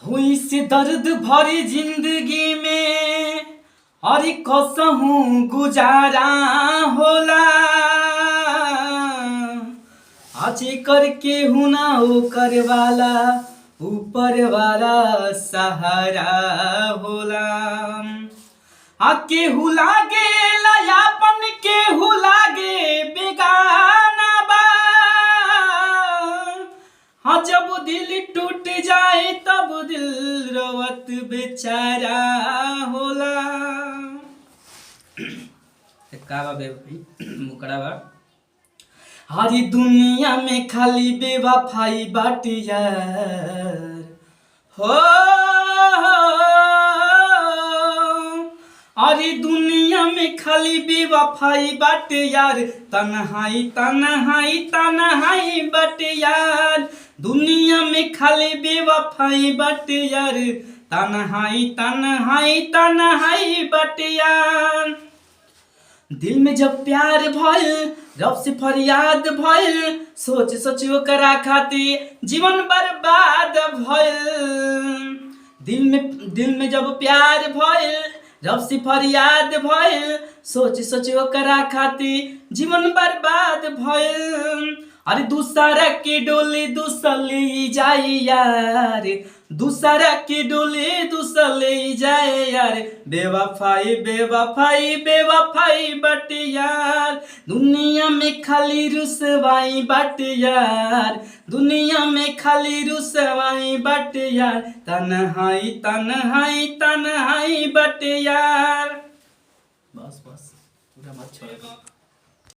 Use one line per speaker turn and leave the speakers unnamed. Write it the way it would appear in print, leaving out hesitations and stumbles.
हुई से दर्द भरी जिंदगी में और कसहूँ गुजारा होला। आज करके हुना ओकर वाला ऊपर वाला सहारा होला। आ केहू लागे लयापन केहू लागे बेगाना बा। हाँ जब दिल टूट जाए तब दिल रोवत बेचारा होला। का बा मुकड़ा बा। हरी दुनिया में खाली बेवफाई बाटी यार हो। अरे दुनिया में खाली बेवफाई बाटे यार। तन्हाई तन्हाई तन्हाई बाटे यार। दुनिया में खाली बेवफाई बाटे यार। तन्हाई तन्हाई तन्हाई बाटे यार। दिल में जब प्यार भइल रब से फरियाद भइल। सोच सोच ओकरा खातिर जीवन बर्बाद भइल। दिल में जब प्यार भइल रब से फरियाद भइल। सोच सोच ओकरा खातिर जीवन बर्बाद भइल। अरे दूसरा के डोली दूसली जाए यार। दूसरा के डोली दूसली जाए यार। बेवफाई बेवफाई बेवफाई बाटे यार। दुनिया में खाली रुसवाई बाटे यार। दुनिया में खाली रुसवाई बाटे यार। तन्हाई तन्हाई तन्हाई बाटे यार। बस बस पूरा मत छोड़।